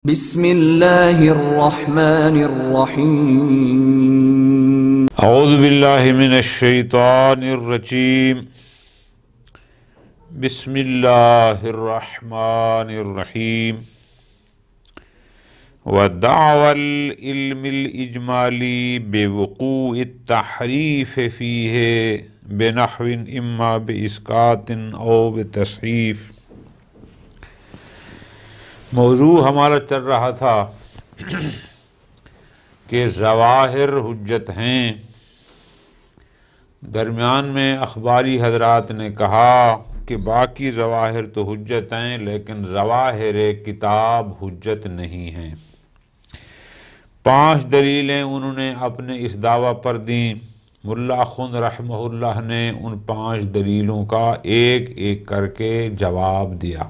بسم اللہ الرحمن الرحیم اعوذ باللہ من الشیطان الرجیم بسم اللہ الرحمن الرحیم ودعوى العلم الإجمالی بوقوع التحریف فیہ بنحو اما بإسقاط او بتصحیف۔ موضوع ہمارا چل رہا تھا کہ ظواہر حجت ہیں۔ درمیان میں اخباری حضرات نے کہا کہ باقی ظواہر تو حجت ہیں لیکن ظواہر کتاب حجت نہیں ہیں۔ 5 دلیلیں انہوں نے اپنے اس دعویٰ پر دیں۔ ملا خن رحمہ اللہ نے ان 5 دلیلوں کا ایک ایک کر کے جواب دیا۔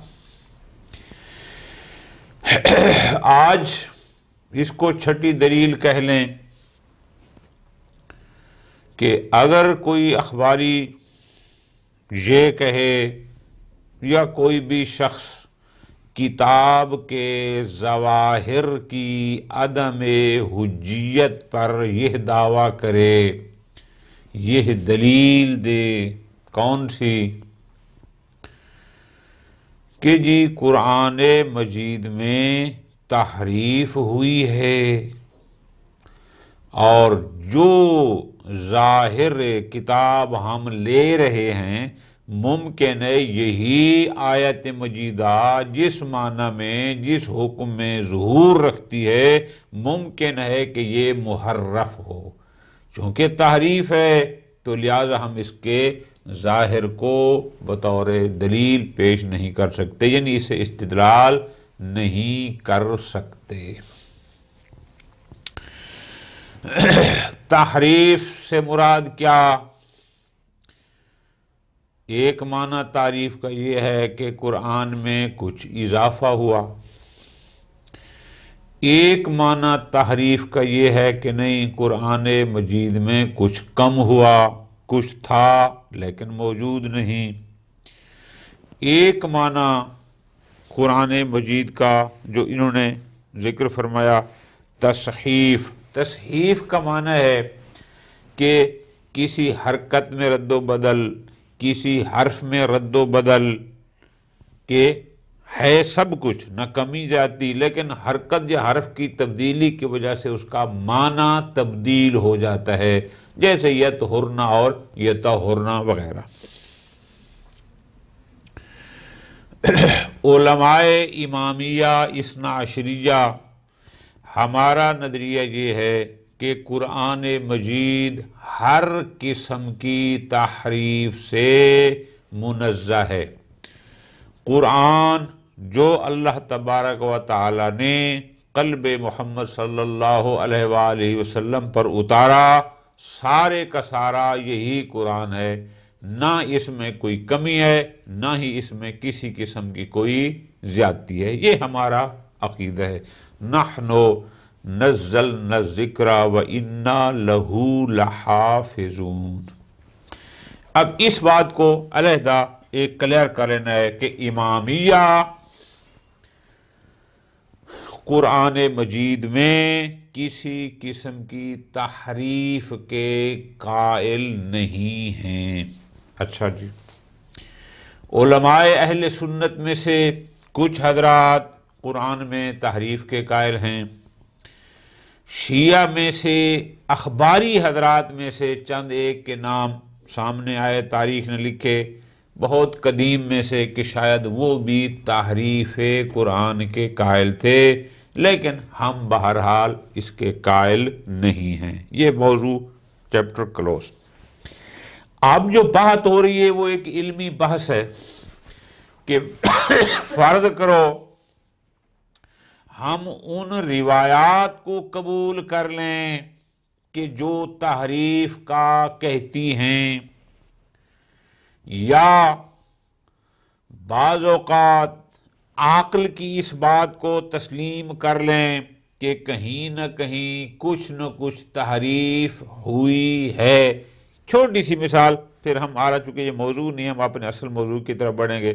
آج اس کو چھٹی دلیل کہہ لیں کہ اگر کوئی اخباری یہ کہے یا کوئی بھی شخص کتاب کے ظواہر کی عدم حجیت پر یہ دعویٰ کرے، یہ دلیل دے، کون سی؟ کہ جی قرآن مجید میں تحریف ہوئی ہے اور جو ظاہر کتاب ہم لے رہے ہیں ممکن ہے یہی آیت مجیدہ جس معنی میں جس حکم میں ظہور رکھتی ہے ممکن ہے کہ یہ محرف ہو۔ چونکہ تحریف ہے تو لہٰذا ہم اس کے ظاہر کو بطور دلیل پیش نہیں کر سکتے، یعنی اسے استدلال نہیں کر سکتے۔ تحریف سے مراد کیا؟ ایک معنی تعریف کا یہ ہے کہ قرآن میں کچھ اضافہ ہوا۔ ایک معنی تحریف کا یہ ہے کہ نہیں، قرآن مجید میں کچھ کم ہوا، کچھ تھا لیکن موجود نہیں۔ ایک معنی قرآن مجید کا جو انہوں نے ذکر فرمایا تصحیف۔ تصحیف کا معنی ہے کہ کسی حرکت میں رد و بدل، کسی حرف میں رد و بدل، کہ ہے سب کچھ، نہ کمی جاتی، لیکن حرکت یا حرف کی تبدیلی کی وجہ سے اس کا معنی تبدیل ہو جاتا ہے، جیسے یطہرن اور یطہرن وغیرہ۔ علماء امامیہ اثنا عشریہ ہمارا نظریہ یہ ہے کہ قرآن مجید ہر قسم کی تحریف سے منزہ ہے۔ قرآن جو اللہ تبارک و تعالی نے قلب محمد صلی اللہ علیہ وآلہ وسلم پر اتارا، سارے کا سارا یہی قرآن ہے، نہ اس میں کوئی کمی ہے نہ ہی اس میں کسی قسم کی کوئی زیادتی ہے۔ یہ ہمارا عقیدہ ہے۔ نحن نزلنا الذکر وإنا لہ لحافظون۔ اب اس بات کو علیحدہ ایک کلیئر کر لینا ہے کہ امامیہ قرآن مجید میں کسی قسم کی تحریف کے قائل نہیں ہیں۔ اچھا جی، علماء اہل سنت میں سے کچھ حضرات قرآن میں تحریف کے قائل ہیں۔ شیعہ میں سے اخباری حضرات میں سے چند ایک کے نام سامنے آئے، تاریخ نے لکھے، بہت قدیم میں سے، کہ شاید وہ بھی تحریف قرآن کے قائل تھے، لیکن ہم بہرحال اس کے قائل نہیں ہیں۔ یہ موضوع چیپٹر کلوز۔ اب جو بات ہو رہی ہے وہ ایک علمی بحث ہے کہ فرض کرو ہم ان روایات کو قبول کر لیں کہ جو تحریف کا کہتی ہیں، یا بعض اوقات عقل کی اس بات کو تسلیم کر لیں کہ کہیں نہ کہیں کچھ نہ کچھ تحریف ہوئی ہے۔ چھوٹی سی مثال، پھر ہم آ چکے، یہ موضوع نہیں، ہم اپنے اصل موضوع کی طرف بڑھیں گے۔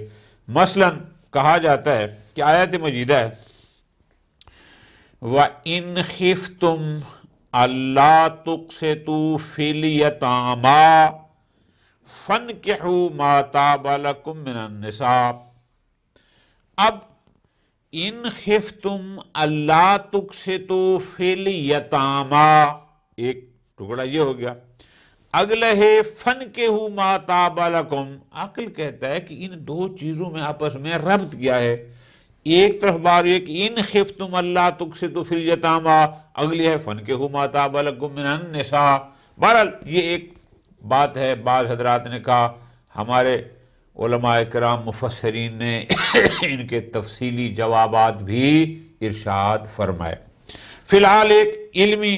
مثلاً کہا جاتا ہے کہ آیت مجیدہ ہے وَإِنْ خِفْتُمْ أَلَّا تُقْسِطُوا فِي الْيَتَامَى فَانْكِحُوا مَا طَابَ لَكُم مِّنَ النِّسَاءِ۔ اب ان خفتم اللہ تقسطوا فی الیتامی، ایک ٹکڑا یہ ہو گیا۔ اگلا ہے فَانْكِحُوا مَا طَابَ لَكُم۔ عقل کہتا ہے کہ ان دو چیزوں میں آپس میں ربط کیا ہے۔ ایک طرف بات یہ کہ ان خفتم اللہ تقسطوا فی الیتامی، اگلی ہے فَانْكِحُوا مَا طَابَ لَكُم مِّنَ النِّسَاء۔ بہرحال یہ ایک بات ہے، بعض حضرات نے کہا، ہمارے علماء کرام مفسرین نے ان کے تفصیلی جوابات بھی ارشاد فرمائے۔ فی الحال ایک علمی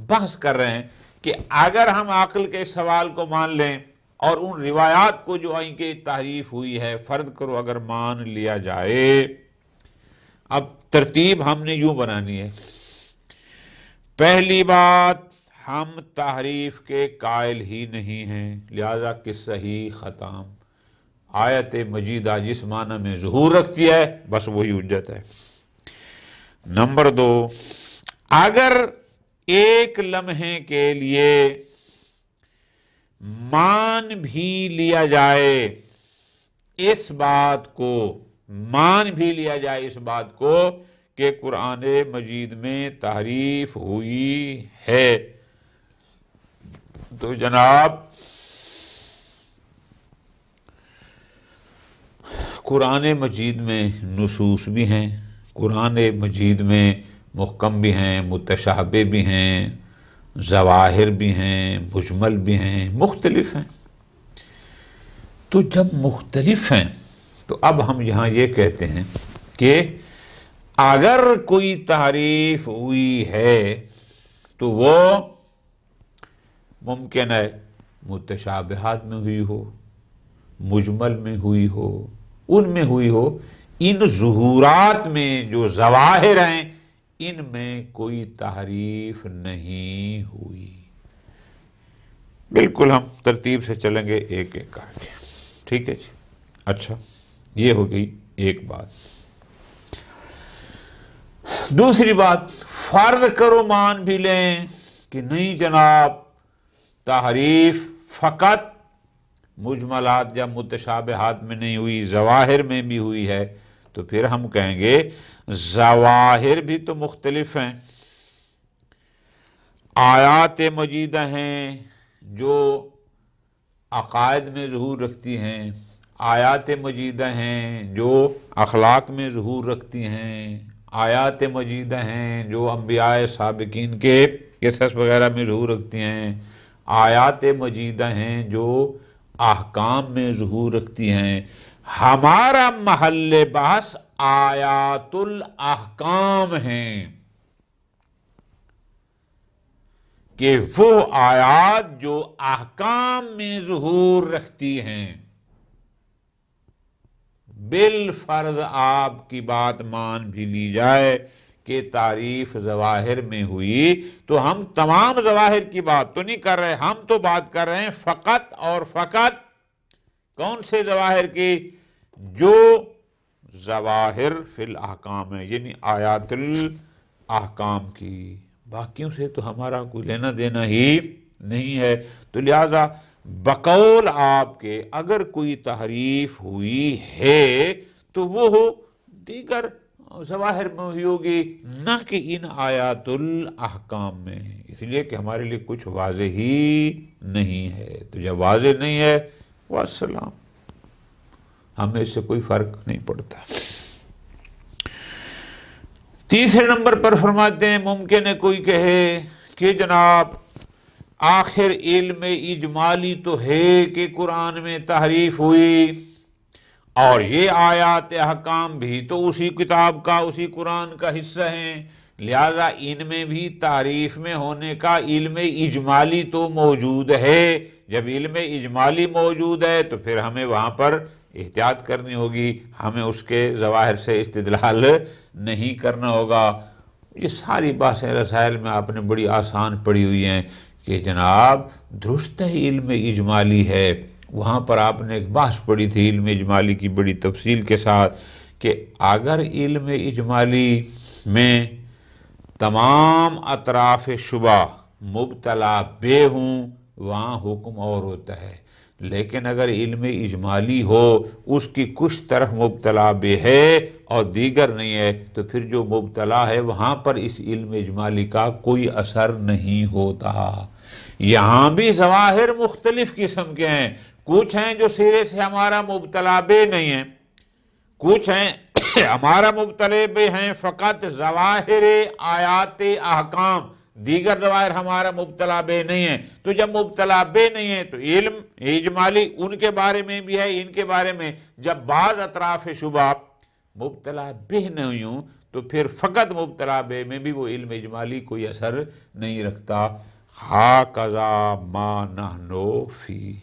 بحث کر رہے ہیں کہ اگر ہم عقل کے سوال کو مان لیں اور ان روایات کو جو ان کی تعریف ہوئی ہے فرض کرو اگر مان لیا جائے، اب ترتیب ہم نے یوں بنانی ہے۔ پہلی بات، ہم تحریف کے قائل ہی نہیں ہیں، لہذا قصہ ہی ختم۔ آیت مجیدہ جس معنی میں ظہور رکھتی ہے بس وہی حجت ہے۔ نمبر دو، اگر ایک لمحے کے لیے مان بھی لیا جائے اس بات کو، مان بھی لیا جائے اس بات کو کہ قرآن مجید میں تحریف ہوئی ہے، تو جناب قرآن مجید میں نصوص بھی ہیں، قرآن مجید میں محکم بھی ہیں، متشابہ بھی ہیں، ظواہر بھی ہیں، مجمل بھی ہیں، مختلف ہیں۔ تو جب مختلف ہیں تو اب ہم یہاں یہ کہتے ہیں کہ اگر کوئی تحریف ہوئی ہے تو وہ ممکن ہے متشابہات میں ہوئی ہو، مجمل میں ہوئی ہو، ان میں ہوئی ہو، ان ظہورات میں جو ظواہر ہیں ان میں کوئی تحریف نہیں ہوئی۔ بالکل ہم ترتیب سے چلیں گے ایک ایک کر کے، ٹھیک ہے جی۔ اچھا، یہ ہو گئی ایک بات۔ دوسری بات، فرض کرو مان بھی لیں کہ نہیں جناب تحریف فقط مجملات یا متشابہات میں نہیں ہوئی، ظواہر میں بھی ہوئی ہے، تو پھر ہم کہیں گے ظواہر بھی تو مختلف ہیں۔ آیات مجیدہ ہیں جو عقائد میں ظہور رکھتی ہیں، آیات مجیدہ ہیں جو اخلاق میں ظہور رکھتی ہیں، آیات مجیدہ ہیں جو انبیاء سابقین کے قصص وغیرہ میں ظہور رکھتی ہیں، آیات مجیدہ ہیں جو احکام میں ظہور رکھتی ہیں۔ ہمارا محل بحث آیات الاحکام ہیں کہ وہ آیات جو احکام میں ظہور رکھتی ہیں، بالفرض آپ کی بات مان بھی لی جائے کہ تعریف ظواہر میں ہوئی تو ہم تمام ظواہر کی بات تو نہیں کر رہے، ہم تو بات کر رہے ہیں فقط اور فقط کون سے ظواہر کی؟ جو ظواہر فی الاحکام ہے، یعنی آیات الاحکام کی، باقیوں سے تو ہمارا کوئی لینا دینا ہی نہیں ہے۔ تو لہذا بقول آپ کے اگر کوئی تحریف ہوئی ہے تو وہ دیگر ظواہر میں ہوئی ہوگی، نہ کہ ان آیات الاحکام میں، اس لیے کہ ہمارے لیے کچھ واضح ہی نہیں ہے۔ تو جب واضح نہیں ہے والسلام، ہمیں اس سے کوئی فرق نہیں پڑتا۔ تیسرے نمبر پر فرماتے ہیں ممکن ہے کوئی کہے کہ جناب آخر علم اجمالی تو ہے کہ قرآن میں تحریف ہوئی، اور یہ آیات احکام بھی تو اسی کتاب کا، اسی قرآن کا حصہ ہیں، لہذا ان میں بھی تعریف میں ہونے کا علم اجمالی تو موجود ہے۔ جب علم اجمالی موجود ہے تو پھر ہمیں وہاں پر احتیاط کرنی ہوگی، ہمیں اس کے ظواہر سے استدلال نہیں کرنا ہوگا۔ یہ ساری باتیں رسائل میں آپ نے بڑی آسان پڑھی ہوئی ہیں کہ جناب درست علم اجمالی ہے۔ وہاں پر آپ نے ایک بحث پڑھی تھی علم اجمالی کی بڑی تفصیل کے ساتھ کہ اگر علم اجمالی میں تمام اطراف شبہ مبتلا بے ہوں وہاں حکم اور ہوتا ہے، لیکن اگر علم اجمالی ہو اس کی کچھ طرف مبتلا بے ہے اور دیگر نہیں ہے تو پھر جو مبتلا ہے وہاں پر اس علم اجمالی کا کوئی اثر نہیں ہوتا۔ یہاں بھی ظواہر مختلف قسم کے ہیں، کچھ ہیں جو سرے سے ہمارا مبتلا بے نہیں ہیں، کچھ ہیں ہمارا مبتلا بے ہیں فقط ظواہر آیات احکام، دیگر ظواہر ہمارا مبتلا بے نہیں ہیں۔ تو جب مبتلا بے نہیں ہے تو علم اجمالی ان کے بارے میں بھی ہے، ان کے بارے میں، جب بعض اطراف شبہ مبتلا بے نہیں ہوں تو پھر فقط مبتلا بے میں بھی وہ علم اجمالی کوئی اثر نہیں رکھتا۔ ہاکذا ما نحن فی،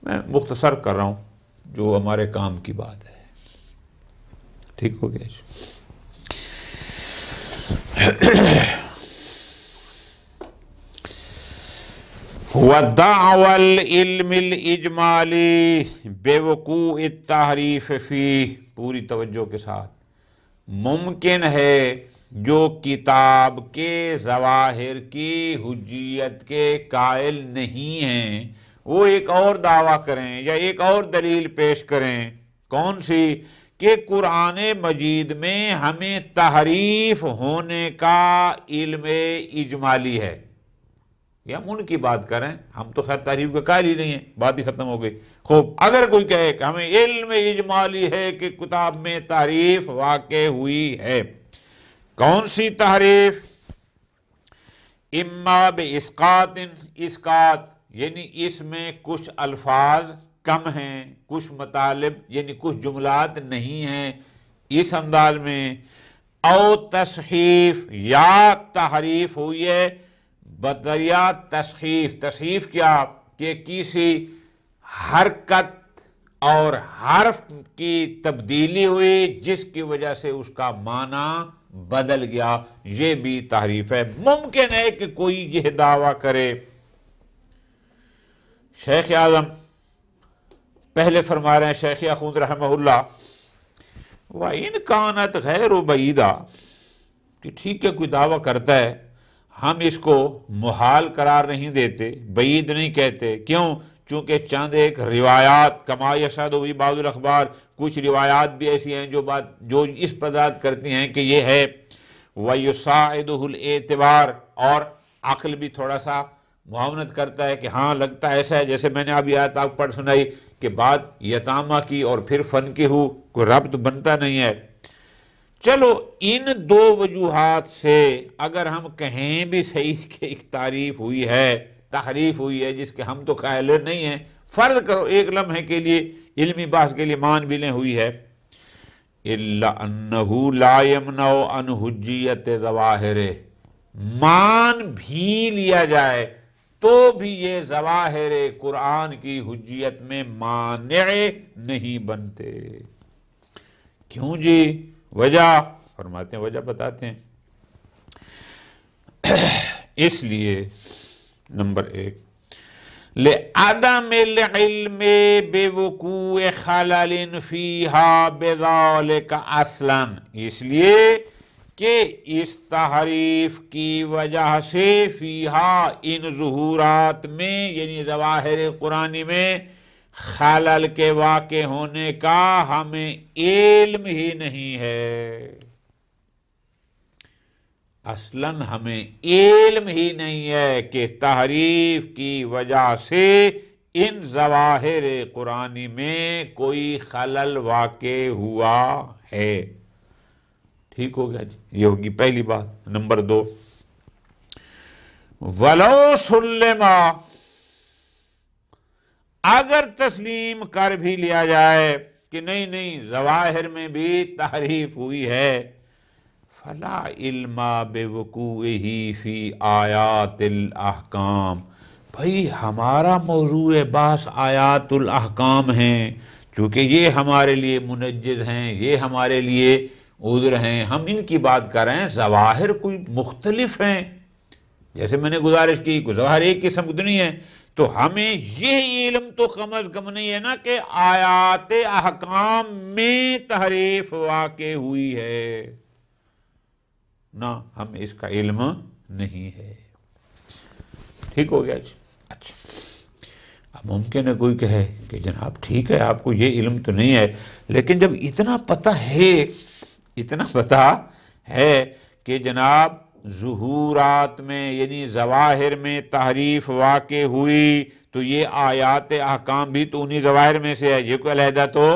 میں مختصر کر رہا ہوں جو ہمارے کام کی بات ہے، ٹھیک ہو گیا جی۔ وَدَعْوَ الْعِلْمِ الْإِجْمَالِ بِوُقُوعِ التَّحْرِیفِ فِیہ، پوری توجہ کے ساتھ، ممکن ہے جو کتاب کے ظواہر کی حجیت کے قائل نہیں ہیں وہ ایک اور دعویٰ کریں یا ایک اور دلیل پیش کریں، کون سی؟ کہ قرآن مجید میں ہمیں تحریف ہونے کا علم اجمالی ہے، یا ہم ان کی بات کریں، ہم تو خیر تحریف کا قائل ہی نہیں ہیں، بات ہی ختم ہو گئی۔ خوب، اگر کوئی کہے کہ ہمیں علم اجمالی ہے کہ کتاب میں تحریف واقع ہوئی ہے، کون سی تحریف؟ اما باسقاط، اسقاط یعنی اس میں کچھ الفاظ کم ہیں، کچھ مطالب یعنی کچھ جملات نہیں ہیں اس انداز میں، او تصحیف، یا تحریف ہوئی ہے بذریعہ تصحیف۔ تصحیف کیا؟ کہ کسی حرکت اور حرف کی تبدیلی ہوئی جس کی وجہ سے اس کا معنی بدل گیا، یہ بھی تحریف ہے۔ ممکن ہے کہ کوئی یہ دعویٰ کرے، شیخ اعظم پہلے فرما رہے ہیں، شیخ اخوند رحمہ اللہ، وَإِنْ كَانَتْ غَيْرُ بَعِيدَةٍ، کہ ٹھیک ہے کوئی دعویٰ کرتا ہے، ہم اس کو محال قرار نہیں دیتے، بعید نہیں کہتے، کیوں؟ چونکہ چند ایک روایات، کما یشہد بھی بعض الاخبار، کچھ روایات بھی ایسی ہیں جو اس پر دلالت کرتی ہیں کہ یہ ہے، وَيُسَاعِدُهُ الْاعْتِبَارُ، اور عقل بھی تھوڑا سا معاونت کرتا ہے کہ ہاں لگتا ایسا ہے، جیسے میں نے ابھی آیت آپ پڑھ سنائی کہ بات یتامہ کی اور پھر فن کی ہو، کوئی ربط بنتا نہیں ہے۔ چلو ان دو وجوہات سے اگر ہم کہیں بھی صحیح کہ ایک تعریف ہوئی ہے، تحریف ہوئی ہے جس کے ہم تو قائل نہیں ہیں، فرض کرو ایک لمحے کے لیے علمی بحث کے لیے مان بھی لیں ہوئی ہے، الا انہ لا یمنع عن حجیت ظواہر، مان بھی لیا جائے تو بھی یہ ظواہر قرآن کی حجیت میں مانع نہیں بنتے۔ کیوں جی؟ وجہ فرماتے ہیں، وجہ بتاتے ہیں، اس لیے نمبر ایک، لعدم العلم بوقوع خلل فیہا بذالک اصلا، اس لیے کہ اس تحریف کی وجہ سے فیہا، ان ظہورات میں یعنی ظواہر قرآنی میں، خلل کے واقع ہونے کا ہمیں علم ہی نہیں ہے، اصلاً ہمیں علم ہی نہیں ہے کہ تحریف کی وجہ سے ان ظواہر قرآنی میں کوئی خلل واقع ہوا ہے۔ ٹھیک ہو گیا جی، یہ ہوگی پہلی بات۔ نمبر دو، وَلَوْ سُلِّمَا، اگر تسلیم کر بھی لیا جائے کہ نہیں ظواہر میں بھی تحریف ہوئی ہے، فلا علم بوقوعہ فی آیات الاحکام، بھئی ہمارا موضوع بحث آیات الاحکام ہیں، چونکہ یہ ہمارے لیے منجز ہیں، یہ ہمارے لیے عذر ہیں، ہم ان کی بات کر رہے ہیں، ظواہر کوئی مختلف ہیں، جیسے میں نے گزارش کی کہ ظواہر ایک قسم کی نہیں ہے، تو ہمیں یہ علم تو کم از کم نہیں ہے نا کہ آیات احکام میں تحریف واقع ہوئی ہے۔ نہ ہمیں اس کا علم نہیں ہے۔ ٹھیک ہو گیا جی۔ اچھا، اب ممکن ہے کوئی کہے کہ جناب ٹھیک ہے آپ کو یہ علم تو نہیں ہے، لیکن جب اتنا پتہ ہے کہ جناب ظہورات میں یعنی ظواہر میں تحریف واقع ہوئی تو یہ آیات احکام بھی تو انہی ظواہر میں سے ہے، یہ کوئی علیحدہ تو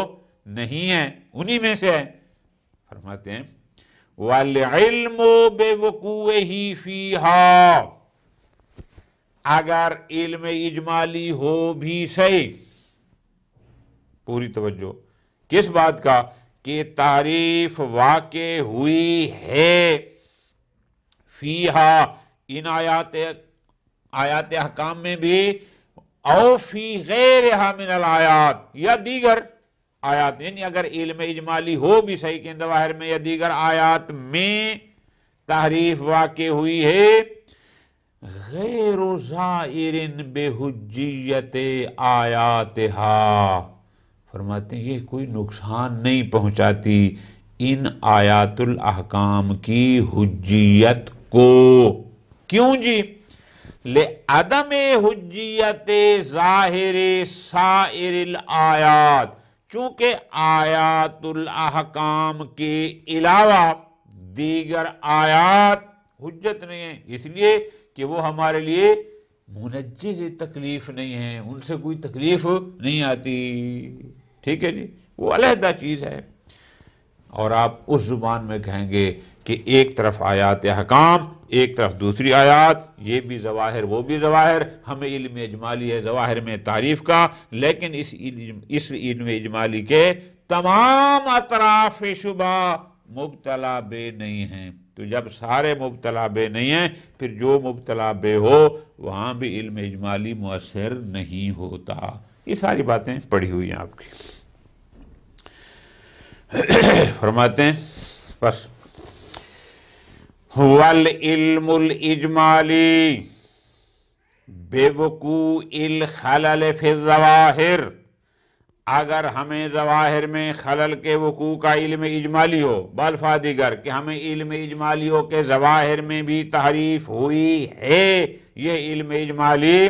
نہیں ہے، انہی میں سے ہے۔ فرماتے ہیں وَالْعِلْمُ بِوُقُوعِهِ فِيهَا، اگر علم اجمالی ہو بھی صحیح، پوری توجہ، کس بات کا کہ تحریف واقع ہوئی ہے فیہا ان آیات احکام میں بھی، او فی غیرہا من الآیات یا دیگر آیات، یعنی اگر علم اجمالی ہو بھی صحیح کہ ظواہر میں یا دیگر آیات میں تحریف واقع ہوئی ہے، غیر زائر بحجیت آیاتہا، فرماتے ہیں یہ کوئی نقصان نہیں پہنچاتی ان آیات الاحکام کی حجیت کو۔ کیوں جی؟ لعدم حجیت ظاہر سائر الآیات، چونکہ آیات الاحکام کے علاوہ دیگر آیات حجت نہیں ہیں، اس لیے کہ وہ ہمارے لیے منجز تکلیف نہیں ہیں، ان سے کوئی تکلیف نہیں آتی۔ ٹھیک ہے جی، وہ علیحدہ چیز ہے۔ اور آپ اس زبان میں کہیں گے کہ ایک طرف آیات احکام، ایک طرف دوسری آیات، یہ بھی ظواہر وہ بھی ظواہر، ہمیں علم اجمالی ہے ظواہر میں تعریف کا، لیکن اس علم اجمالی کے تمام اطراف شبہ مبتلا بے نہیں ہیں۔ تو جب سارے مبتلا بے نہیں ہیں، پھر جو مبتلا بے ہو وہاں بھی علم اجمالی مؤثر نہیں ہوتا۔ یہ ساری باتیں پڑھی ہوئی ہیں آپ کی۔ فرماتے ہیں بس وَالْعِلْمُ الْإِجْمَالِ بِوُقُوعِ الْخَلَلِ فِي الظَّوَاهِرِ، اگر ہمیں ظواہر میں خلل کے وقوع کا علم اجمالی ہو، بالفاظ دیگر کہ ہمیں علم اجمالی ہو کہ ظواہر میں بھی تحریف ہوئی ہے، یہ علم اجمالی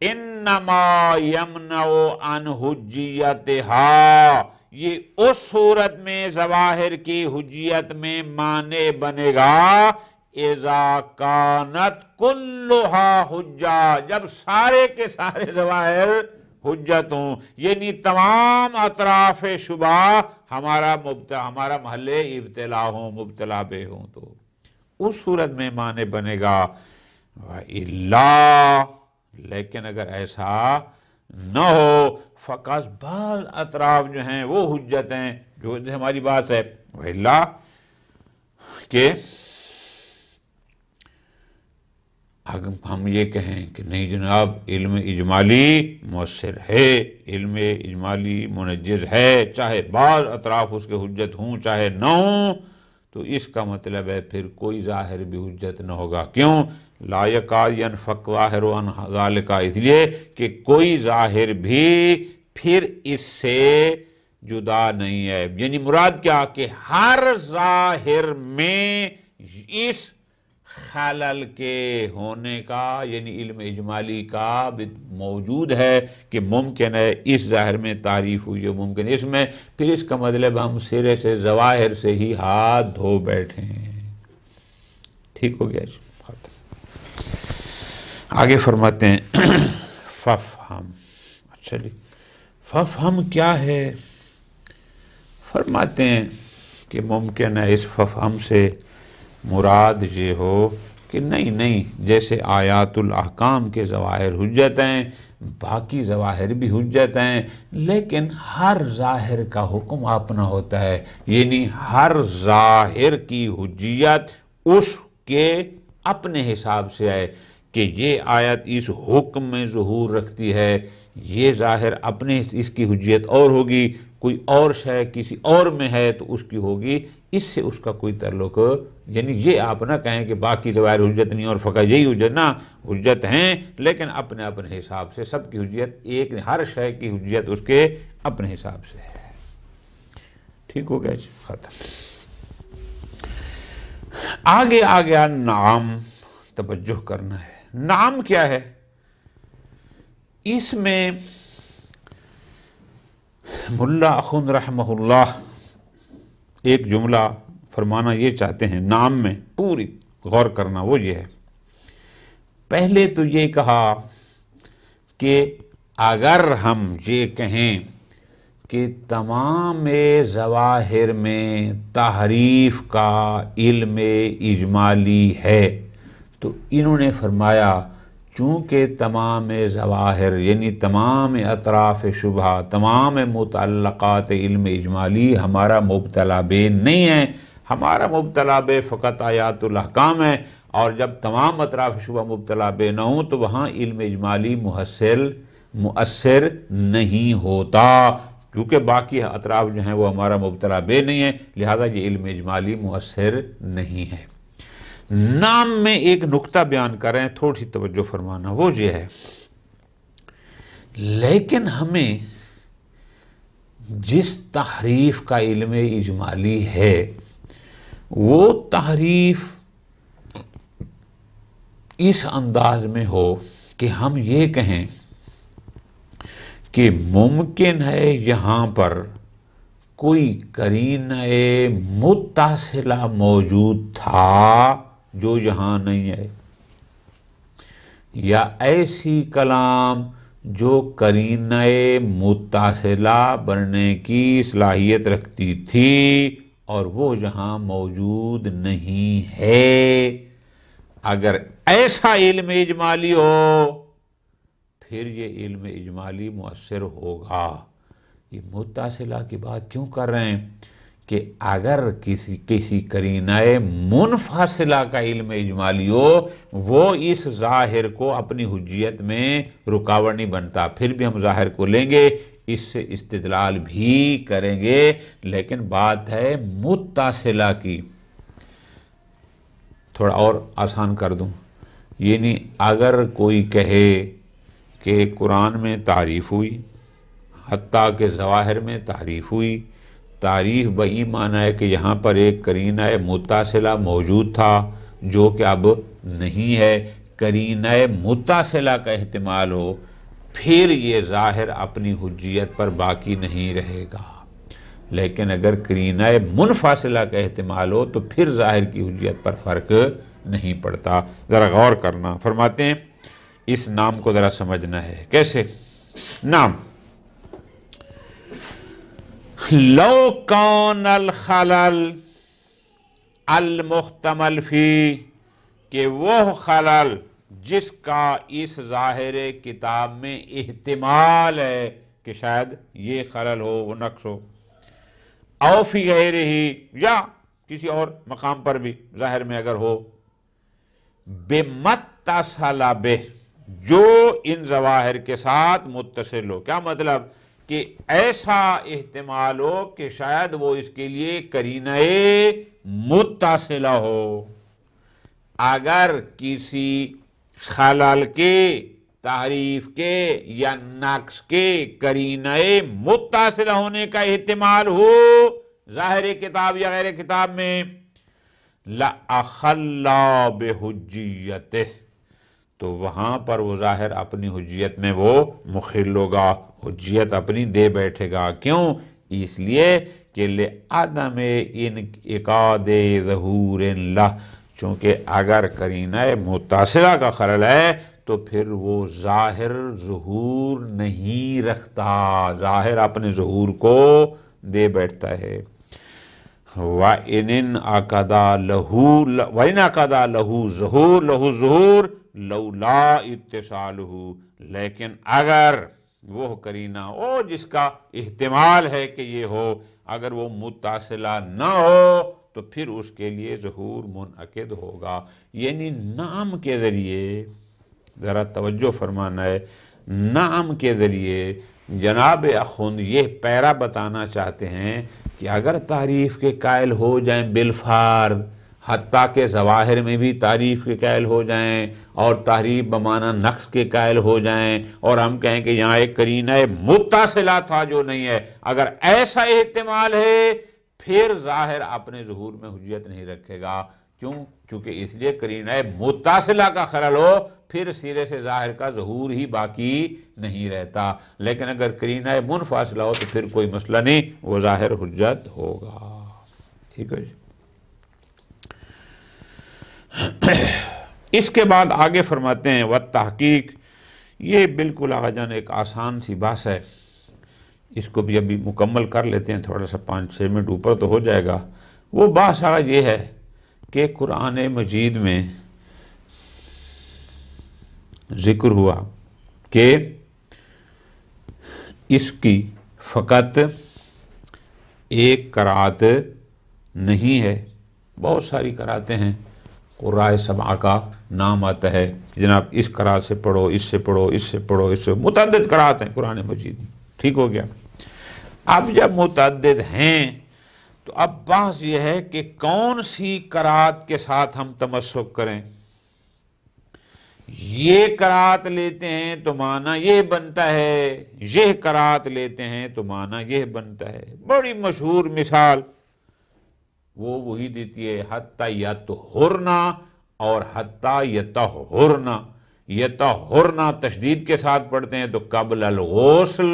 انما یمنع عن حجیتہا، یہ اس صورت میں ظواہر کی حجیت میں مانع بنے گا اذا کانت کلھا حجہ، جب سارے کے سارے ظواہر حجت ہوں، یعنی تمام اطراف شبہ ہمارا محل ابتلا ہوں، مبتلا بے ہوں، تو اس صورت میں معنی بنے گا۔ وَإِلَّا، لیکن اگر ایسا نہ ہو، فقط بعض اطراف جو ہیں وہ حجت ہیں، جو ہماری بات ہے، وَإِلَّا کہ اگر ہم یہ کہیں کہ نہیں جناب علم اجمالی مؤثر ہے، علم اجمالی منجز ہے، چاہے بعض اطراف اس کے حجت ہوں چاہے نہ ہوں، تو اس کا مطلب ہے پھر کوئی ظاہر بھی حجت نہ ہوگا۔ کیوں؟ لا یکاد ینفک ظاہر عن ذالک، اس لیے کہ کوئی ظاہر بھی پھر اس سے جدا نہیں ہے۔ یعنی مراد کیا کہ ہر ظاہر میں اس خلل کے ہونے کا یعنی علم اجمالی کا موجود ہے کہ ممکن ہے اس ظاہر میں تعریف ہوئی ہے، ممکن اس میں، پھر اس کا مطلب ہم سرے سے ظواہر سے ہی ہاتھ دھو بیٹھے ہیں۔ ٹھیک ہو گیا جی، ختم۔ آگے فرماتے ہیں ففہم، اچھا جی ففہم کیا ہے؟ فرماتے ہیں کہ ممکن ہے اس ففہم سے مراد یہ ہو کہ نہیں جیسے آیات الاحکام کے ظواہر حجت ہیں، باقی ظواہر بھی حجت ہیں، لیکن ہر ظاہر کا حکم اپنا ہوتا ہے، یعنی ہر ظاہر کی حجیت اس کے اپنے حساب سے ہے کہ یہ آیت اس حکم میں ظہور رکھتی ہے، یہ ظاہر اپنے اس کی حجیت اور ہوگی، کوئی اور شے کسی اور میں ہے تو اس کی ہوگی، اس سے اس کا کوئی تعلق، یعنی یہ آپ نہ کہیں کہ باقی ظواہر حجت نہیں اور فقط یہی حجت، نہ حجت ہیں لیکن اپنے اپنے حساب سے، سب کی حجیت ایک، ہر شے کی حجیت اس کے اپنے حساب سے ہے۔ ٹھیک ہو گیا جی، ختم۔ آگے آ گیا نعم، توجہ کرنا ہے۔ نعم کیا ہے؟ اس میں ملا اخوند رحمہ اللہ ایک جملہ فرمانا یہ چاہتے ہیں، نعم میں پوری غور کرنا وہ یہ ہے۔ پہلے تو یہ کہا کہ اگر ہم یہ کہیں کہ تمام ظواہر میں تحریف کا علم اجمالی ہے، تو انہوں نے فرمایا چونکہ تمام ظواہر یعنی تمام اطراف شبہ، تمام متعلقات علم اجمالی ہمارا مبتلا بے نہیں ہے، ہمارا مبتلا بے فقط آیات الاحکام ہے، اور جب تمام اطراف شبہ مبتلا بے نہ ہوں تو وہاں علم اجمالی مؤثر نہیں ہوتا، کیونکہ باقی اطراف جو ہیں وہ ہمارا مبتلا بے نہیں ہے، لہذا یہ علم اجمالی مؤثر نہیں ہے۔ نام میں ایک نکتہ بیان کر رہے ہیں، تھوڑی سی توجہ فرمانا، وہ یہ ہے لیکن ہمیں جس تحریف کا علم اجمالی ہے وہ تحریف اس انداز میں ہو کہ ہم یہ کہیں کہ ممکن ہے یہاں پر کوئی قرینہ متصلہ موجود تھا جو یہاں نہیں ہے، یا ایسی کلام جو قرینہ متصلہ بننے کی صلاحیت رکھتی تھی اور وہ یہاں موجود نہیں ہے۔ اگر ایسا علم اجمالی ہو پھر یہ علم اجمالی مؤثر ہوگا۔ یہ متصلہ کی بات کیوں کر رہے ہیں کہ اگر کسی قرینہ منفصلہ کا علم اجمالی ہو وہ اس ظاہر کو اپنی حجیت میں رکاوٹ نہیں بنتا، پھر بھی ہم ظاہر کو لیں گے، اس سے استدلال بھی کریں گے، لیکن بات ہے متصلہ کی۔ تھوڑا اور آسان کر دوں، یعنی اگر کوئی کہے کہ قرآن میں تعریف ہوئی، حتیٰ کہ ظواہر میں تعریف ہوئی، تعریف بئی معنی ہے کہ یہاں پر ایک قرینہ متصلہ موجود تھا جو کہ اب نہیں ہے، قرینہ متصلہ کا احتمال ہو، پھر یہ ظاہر اپنی حجیت پر باقی نہیں رہے گا، لیکن اگر قرینہ منفصلہ کا احتمال ہو تو پھر ظاہر کی حجیت پر فرق نہیں پڑتا۔ ذرا غور کرنا، فرماتے ہیں اس نام کو ذرا سمجھنا ہے۔ کیسے؟ نام لو کون الخلل المحتمل فی، کہ وہ خلل جس کا اس ظاہر کتاب میں احتمال ہے کہ شاید یہ خلل ہو، وہ نقص ہو، او فی غیرہ، یا کسی اور مقام پر بھی ظاہر میں اگر ہو، بمتصل بہ، جو ان ظواہر کے ساتھ متصل ہو۔ کیا مطلب؟ کہ ایسا احتمال ہو کہ شاید وہ اس کے لیے قرینہ متصلہ ہو۔ اگر کسی خلل کے، تحریف کے یا نقص کے قرینہ متصلہ ہونے کا احتمال ہو ظاہر کتاب یا غیر کتاب میں، لَأَخَلَّا بِحُجِّيَّتِهِ، تو وہاں پر وہ ظاہر اپنی حجیت میں وہ مخل ہوگا، حجیت اپنی دے بیٹھے گا۔ کیوں؟ اس لیے کہ لِعَدَمِ انعقاد ظہور لہ، چونکہ اگر قرینہ متصلہ کا خلل ہے تو پھر وہ ظاہر ظہور نہیں رکھتا، ظاہر اپنے ظہور کو دے بیٹھتا ہے۔ وَإِنْ انعقد لَهُ ظُہُور لَوْلَا اتصالہ، لیکن اگر وہ قرینہ ہو جس کا احتمال ہے کہ یہ ہو، اگر وہ متصلہ نہ ہو تو پھر اس کے لیے ظہور منعقد ہوگا۔ یعنی نام کے ذریعے، ذرا توجہ فرمانا ہے، نام کے ذریعے جناب اخوند یہ پیرا بتانا چاہتے ہیں کہ اگر تعریف کے قائل ہو جائیں بالفرض، حتیٰ کہ ظواہر میں بھی تعریف کے قائل ہو جائیں اور تعریف بمعنی نقص کے قائل ہو جائیں، اور ہم کہیں کہ یہاں ایک قرینہ متصلہ تھا جو نہیں ہے، اگر ایسا احتمال ہے پھر ظاہر اپنے ظہور میں حجیت نہیں رکھے گا، کیوں؟ چونکہ اس لیے قرینہ متصلہ کا خلل ہو پھر سرے سے ظاہر کا ظہور ہی باقی نہیں رہتا، لیکن اگر قرینہ منفصلہ ہو تو پھر کوئی مسئلہ نہیں، وہ ظاہر حجت ہوگا۔ ٹھیک ہے جی۔ اس کے بعد آگے فرماتے ہیں والتحقیق، یہ بالکل آقا جان ایک آسان سی بات ہے، اس کو بھی ابھی مکمل کر لیتے ہیں، تھوڑا سا 5-6 منٹ اوپر تو ہو جائے گا۔ وہ بات آقا یہ ہے کہ قرآن مجید میں ذکر ہوا کہ اس کی فقط ایک قرأت نہیں ہے، بہت ساری قرأتیں ہیں، قراء سبعہ کا نام آتا ہے، جناب اس قرأت سے پڑھو، اس سے پڑھو، اس سے پڑھو، اس سے متعدد قرأت ہیں قرآن مجید میں۔ ٹھیک ہو گیا۔ اب جب متعدد ہیں تو اب بحث یہ ہے کہ کون سی قرأت کے ساتھ ہم تمسک کریں۔ یہ قرأت لیتے ہیں تو معنی یہ بنتا ہے، یہ قرأت لیتے ہیں تو معنی یہ بنتا ہے۔ بڑی مشہور مثال وہ وہی دیتی ہے، حتی یطہرنا اور حتی یطہرنا۔ یطہرنا تشدید کے ساتھ پڑھتے ہیں تو قبل الغسل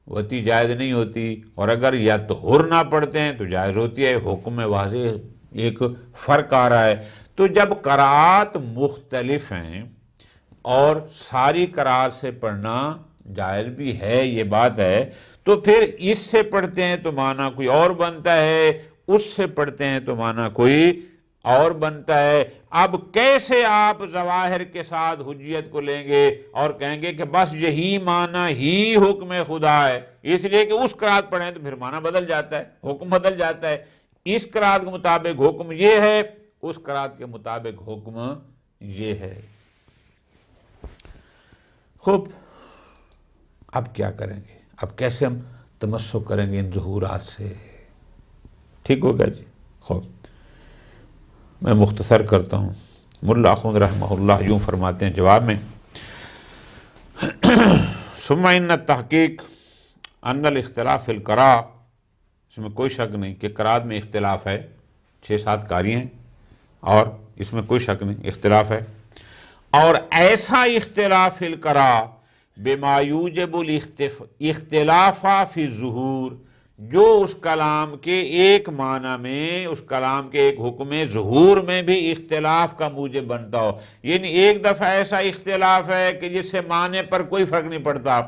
وتی جائز نہیں ہوتی، اور اگر یطہرنا پڑھتے ہیں تو جائز ہوتی ہے۔ حکم میں واضح ایک فرق آ رہا ہے۔ تو جب قرأت مختلف ہیں اور ساری قرأت سے پڑھنا جائز بھی ہے، یہ بات ہے، تو پھر اس سے پڑھتے ہیں تو معنی کوئی اور بنتا ہے، اس سے پڑھتے ہیں تو معنی کوئی اور بنتا ہے۔ اب کیسے آپ ظواہر کے ساتھ حجیت کو لیں گے اور کہیں گے کہ بس یہی معنی ہی حکم خدا ہے، اس لیے کہ اس قرأت پڑھیں تو پھر معنی بدل جاتا ہے، حکم بدل جاتا ہے۔ اس قرأت کے مطابق حکم یہ ہے، اس قرأت کے مطابق حکم یہ ہے۔ خوب، اب کیا کریں گے؟ اب کیسے ہم تمسک کریں گے ان ظہورات سے؟ ٹھیک ہو گیا جی۔ خوب، میں مختصر کرتا ہوں۔ ملا اخوند رحمہ اللہ یوں فرماتے ہیں جواب میں، ثم ان التحقیق ان الاختلاف فی القراء، اس میں کوئی شک نہیں کہ قرأت میں اختلاف ہے، 6-7 قاری ہیں اور اس میں کوئی شک نہیں اختلاف ہے، اور ایسا اختلاف فی القراء بما یوجب الاختلاف فی الظہور، جو اس کلام کے ایک معنی میں، اس کلام کے ایک حکم ظہور میں بھی اختلاف کا موجب بنتا ہو۔ یعنی ایک دفعہ ایسا اختلاف ہے کہ جس سے معنی پر کوئی فرق نہیں پڑتا،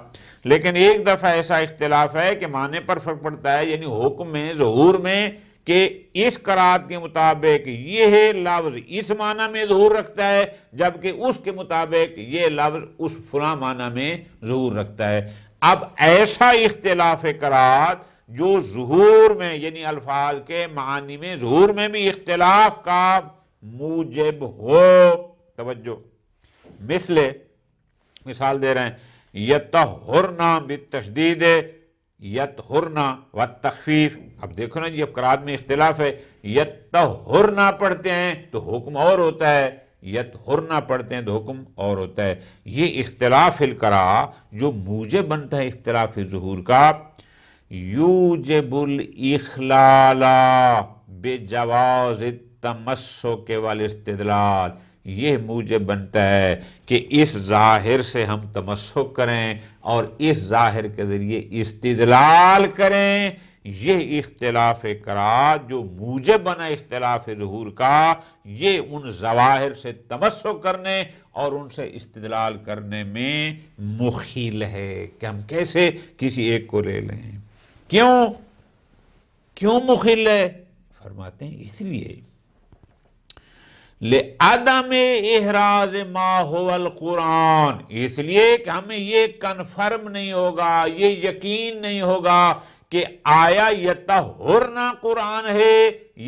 لیکن ایک دفعہ ایسا اختلاف ہے کہ معنی پر فرق پڑتا ہے، یعنی حکم ظہور میں، کہ اس قرأت کے مطابق یہ لفظ اس معنی میں ظہور رکھتا ہے، جبکہ اس کے مطابق یہ لفظ اس فلاں معنی میں ظہور رکھتا ہے۔ اب ایسا اختلاف قرأت جو ظہور میں، یعنی الفاظ کے معانی میں ظہور میں بھی اختلاف کا موجب ہو، توجہ، مثال دے رہے ہیں، یطہرنا بالتشدید، یطہرنا والتخفیف۔ اب دیکھو نا جی، اب قرأت میں اختلاف ہے، یطہرنا پڑھتے ہیں تو حکم اور ہوتا ہے، یطہرنا پڑھتے ہیں تو حکم اور ہوتا ہے۔ یہ اختلاف فی القراء جو موجب بنتا ہے اختلاف ظہور کا، یوجب الاخلال بجواز التمسک والاستدلال، یہ موجب بنتا ہے کہ اس ظاہر سے ہم تمسک کریں اور اس ظاہر کے ذریعے استدلال کریں۔ یہ اختلاف قرأت جو موجب بنا اختلاف ظہور کا، یہ ان ظواہر سے تمسک کرنے اور ان سے استدلال کرنے میں مخیل ہے کہ ہم کیسے کسی ایک کو لے لیں۔ کیوں مخیل ہے؟ فرماتے ہیں اس لیے لِعَدَمِ اِحْرَازِ مَا هُوَ الْقُرْآنِ، اس لیے کہ ہمیں یہ کنفرم نہیں ہوگا، یہ یقین نہیں ہوگا کہ آیا یطہرنا قرآن ہے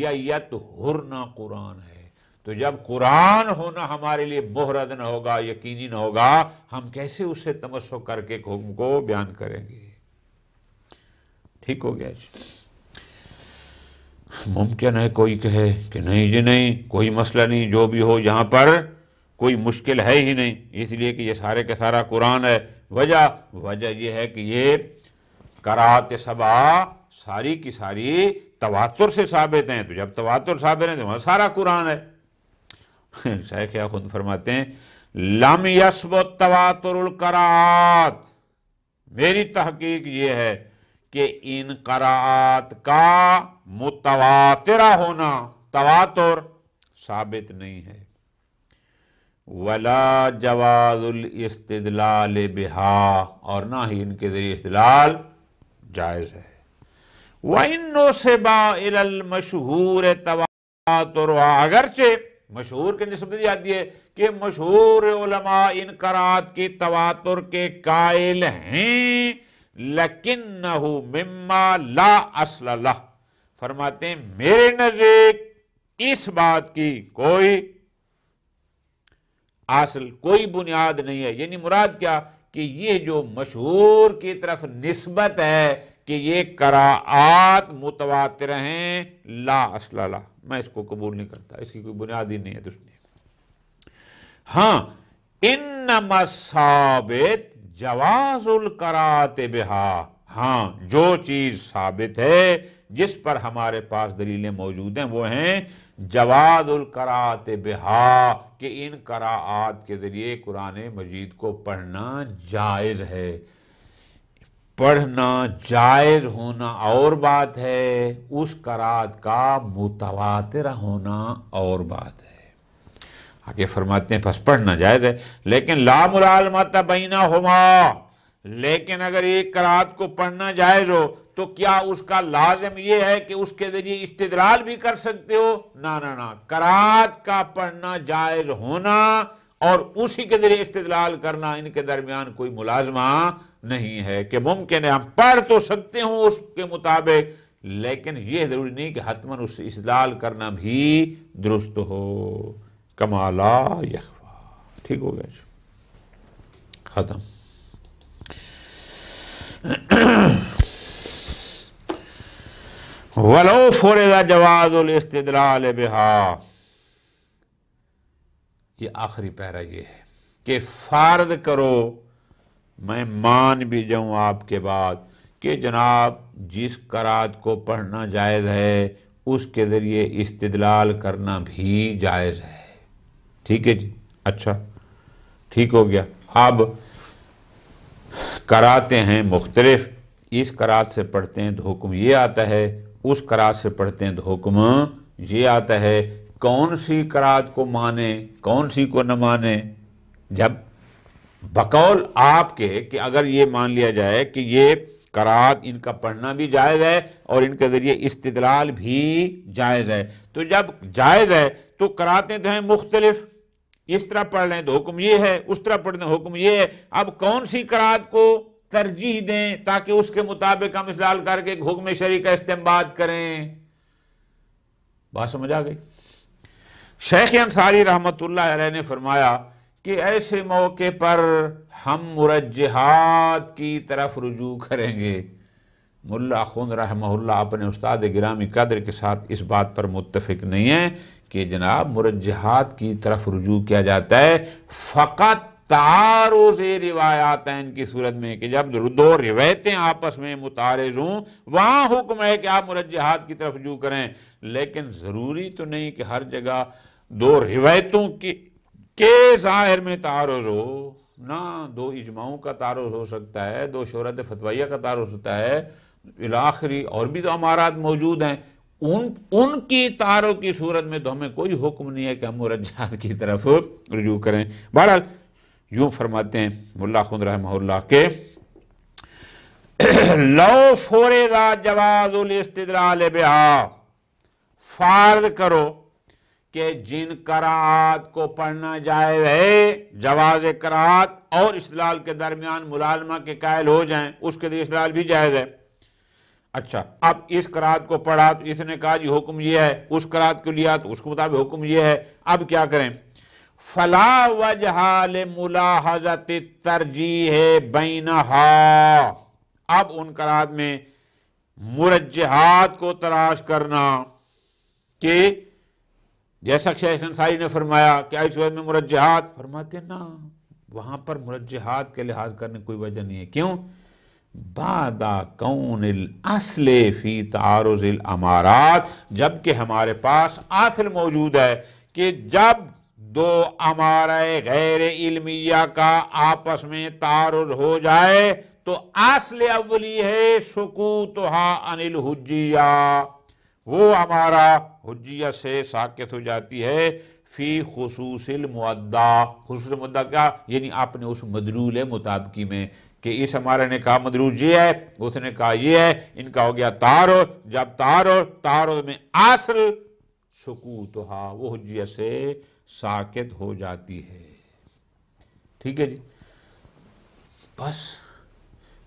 یا یطہرنا قرآن ہے۔ تو جب قرآن ہونا ہمارے لیے محرد نہ ہوگا، یقینی نہ ہوگا، ہم کیسے اس سے تمسک کر کے حکم کو بیان کریں گے؟ ٹھیک ہو گیا جی۔ ممکن ہے کوئی کہے کہ نہیں جی نہیں، کوئی مسئلہ نہیں، جو بھی ہو یہاں پر کوئی مشکل ہے ہی نہیں، اس لیے کہ یہ سارے کا سارا قرآن ہے۔ وجہ یہ ہے کہ یہ قرأت سبعہ ساری کی ساری تواتر سے ثابت ہیں، تو جب تواتر ثابت ہیں تو وہاں سارا قرآن ہے۔ شیخ خود فرماتے ہیں لم یثبت تواتر القراءات، میری تحقیق یہ ہے کہ ان قراءات کا متواترہ ہونا، تواتر ثابت نہیں ہے۔ ولا جواز الاستدلال بہا، اور نہ ہی ان کے ذریعے استدلال جائز ہے۔ وَإِنُّ سِبَا إِلَى الْمَشْهُورِ تَوَاتُرُهَا، اگرچہ مشہور کے نسبت جاتی ہے کہ مشہور علماء ان قرات کی تواتر کے قائل ہیں، لَكِنَّهُ مِمَّا لَا أَصْلَ لَهُ، فرماتے ہیں میرے نزدیک اس بات کی کوئی اصل، کوئی بنیاد نہیں ہے۔ یعنی مراد کیا کہ یہ جو مشہور کی طرف نسبت ہے کہ یہ قراءات متواتر ہیں، لا اصل لہ، میں اس کو قبول نہیں کرتا، اس کی کوئی بنیاد ہی نہیں ہے۔ ہاں انما ثابت جواز القراءت بہا، ہاں جو چیز ثابت ہے جس پر ہمارے پاس دلیلیں موجود ہیں وہ ہیں جواز القراءت بہا، کہ ان قراءات کے ذریعے قرآن مجید کو پڑھنا جائز ہے۔ پڑھنا جائز ہونا اور بات ہے، اس قراءت کا متواتر ہونا اور بات ہے۔ آگے فرماتے ہیں پس پڑھنا جائز ہے، لیکن لا ملازمۃ بینہما، لیکن اگر ایک قراءت کو پڑھنا جائز ہو تو کیا اس کا لازم یہ ہے کہ اس کے ذریعے استدلال بھی کر سکتے ہو؟ نہ نہ نہ، قراءت کا پڑھنا جائز ہونا اور اسی کے ذریعے استدلال کرنا، ان کے درمیان کوئی ملازمہ نہیں ہے، کہ ممکن ہے ہم پڑھ تو سکتے ہوں اس کے مطابق، لیکن یہ ضروری نہیں کہ حتماً اس سے استدلال کرنا بھی درست ہو۔ کما لا یخفا، ٹھیک ہو گیا، ختم۔ وَلَوْ فُرِضَ جَوَازُ الْاِسْتِدْلَالِ بِهَا، یہ آخری پیرا یہ ہے کہ فرض کرو، میں مان بھی جاؤں آپ کے بعد کہ جناب جس قراءت کو پڑھنا جائز ہے اس کے ذریعے استدلال کرنا بھی جائز ہے، ٹھیک ہے جی، اچھا ٹھیک ہو گیا۔ اب قراءتیں ہیں مختلف، اس قراءت سے پڑھتے ہیں تو حکم یہ آتا ہے، اس قراءت سے پڑھتے ہیں تو حکم یہ آتا ہے۔ کون سی قراءت کو مانے کون سی کو نہ مانے؟ جب بقول آپ کے کہ اگر یہ مان لیا جائے کہ یہ قراءت ان کا پڑھنا بھی جائز ہے اور ان کے ذریعے استدلال بھی جائز ہے، تو جب جائز ہے تو قراءتیں تو ہیں مختلف، اس طرح پڑھ لیں تو حکم یہ ہے، اس طرح پڑھ لیں تو حکم یہ ہے۔ اب کون سی قراءت کو ترجیح دیں تاکہ اس کے مطابق ہم استدلال کر کے حکم شرعی کا استنباط کریں؟ بات سمجھ آ گئی؟ شیخ انصاری رحمۃ اللہ علیہ نے فرمایا کہ ایسے موقع پر ہم مرجحات کی طرف رجوع کریں گے۔ ملا خن رحمہ اللہ اپنے استاد گرامی قدر کے ساتھ اس بات پر متفق نہیں ہے کہ جناب مرجحات کی طرف رجوع کیا جاتا ہے فقط تعارض روایاتین کی صورت میں، کہ جب دو روایتیں آپس میں متعارض ہوں وہاں حکم ہے کہ آپ مرجحات کی طرف رجوع کریں، لیکن ضروری تو نہیں کہ ہر جگہ دو روایتوں کے ظاہر میں تعارض ہو، نہ دو اجماعوں کا تعارض ہو سکتا ہے، دو شہرت فتویہ کا تعارض ہوتا ہے، الاخری اور بھی تو امارات موجود ہیں، ان کی تعارض کی صورت میں تو ہمیں کوئی حکم نہیں ہے کہ ہم مرجحات کی طرف رجوع کریں۔ بہرحال یوں فرماتے ہیں ملا خن رحمہ اللہ کے لو فرض جواز الاستدلال بہا، فرض کرو کہ جن قراءات کو پڑھنا جائز ہے، جواز قراءت اور استدلال کے درمیان ملازمہ کے قائل ہو جائیں، اس کے لیے استدلال بھی جائز ہے۔ اچھا اب اس قراءت کو پڑھا تو اس نے کہا جی حکم یہ ہے، اس قراءت کو لیا تو اس کے مطابق حکم یہ ہے، اب کیا کریں؟ فلا وجہ لملاحظۃ الترجیح بینہا، اب ان قراءت میں مرجحات کو تلاش کرنا، کہ جیسا شیخ انصاری نے فرمایا کہ اس وقت میں مرجحات، فرماتے نا وہاں پر مرجحات کے لحاظ کرنے کوئی وجہ نہیں ہے۔ کیوں؟ بعد کون الاصل فی تعارض الامارات، جبکہ ہمارے پاس اصل موجود ہے کہ جب دو امارہ غیر علمیہ کا آپس میں تعارض ہو جائے تو اصل اولی ہے سقوطھا عن الحجیہ، وہ ہمارا حجیہ سے ساقط ہو جاتی ہے فی خصوص المعدہ، خصوص المعدہ کیا؟ یعنی آپ نے اس مدلول مطابقی میں کہ اس ہمارے نے کہا مدلول یہ ہے، اس نے کہا یہ ہے، ان کا ہو گیا تعارض، جب تعارض میں اصل سقوطھا، وہ حجیہ سے ساقط ہو جاتی ہے۔ ٹھیک ہے جی، بس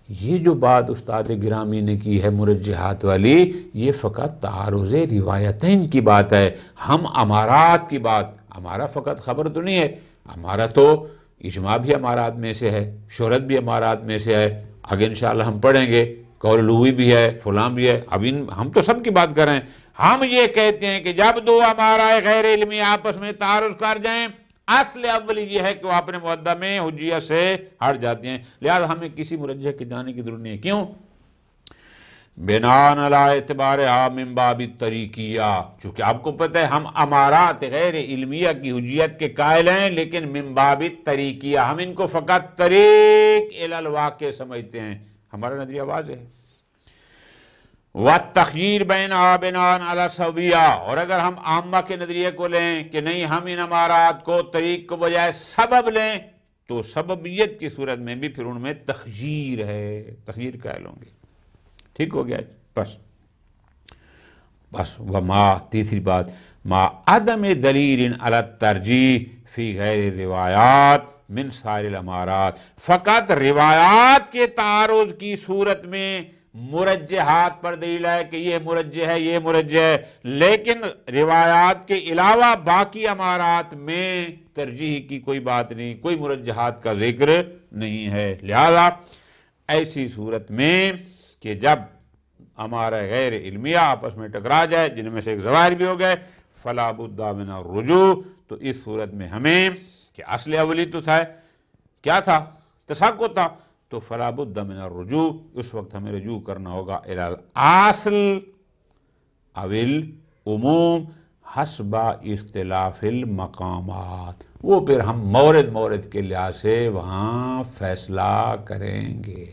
یہ جو بات استاد گرامی نے کی ہے مرجحات والی، یہ فقط تعارض روایتین کی بات ہے، ہم امارات کی بات، ہمارا فقط خبر تو نہیں ہے، ہمارا تو اجماع بھی امارات میں سے ہے، شہرت بھی امارات میں سے ہے، آگے انشاءاللہ ہم پڑھیں گے، قول لوی بھی ہے، فلاں بھی ہے، اب ہم تو سب کی بات کر رہے ہیں۔ ہم یہ کہتے ہیں کہ جب دو امارہ غیر علمی آپس میں تعارض کر جائیں، اصل اولی یہ ہے کہ وہ اپنے معدہ میں حجیہ سے ہٹ جاتے ہیں، لہذا ہمیں کسی مرجح کے جانے کی ضرورت نہیں ہے۔ کیوں؟ بناء علی اعتبارھا من باب الطریقیہ، چونکہ آپ کو پتہ ہے ہم امارات غیر علمیہ کی حجیت کے قائل ہیں، لیکن من باب الطریقیہ، ہم ان کو فقط طریق الی الواقع سمجھتے ہیں، ہمارا نظریہ واضح ہے۔ وَالتَّخْیِیر بَینَھا بِنَاءً عَلیٰ السَّوِیّہ، اور اگر ہم عامہ کے نظریے کو لیں کہ نہیں ہم ان امارات کو طریق کو بجائے سبب لیں، تو سببیت کی صورت میں بھی پھر ان میں تخییر ہے، تخییر قائل ہوں گے۔ ٹھیک ہو گیا؟ بس وما، تیسری بات، ما عدم دلیل علی الترجیح فی غیر روایات من سائر الامارات، فقط روایات کے تعارض کی صورت میں مرجحات پر دلیل ہے کہ یہ مرجح ہے، یہ مرجح ہے، لیکن روایات کے علاوہ باقی امارات میں ترجیح کی کوئی بات نہیں، کوئی مرجحات کا ذکر نہیں ہے۔ لہذا ایسی صورت میں کہ جب ہمارا غیر علمیہ آپس میں ٹکرا جائے، جن میں سے ایک ظواہر بھی ہو گئے، فلا بد من الرجوع، تو اس صورت میں ہمیں کہ اصل اولی تو تھا، کیا تھا؟ تساقط تھا، تو فلا بد من الرجوع، اس وقت ہمیں رجوع کرنا ہوگا الی الاصل او العموم حسب اختلاف المقامات، وہ پھر ہم مورد کے لحاظ سے وہاں فیصلہ کریں گے۔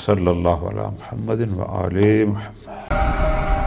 صلی اللہ علی محمد و آل محمد۔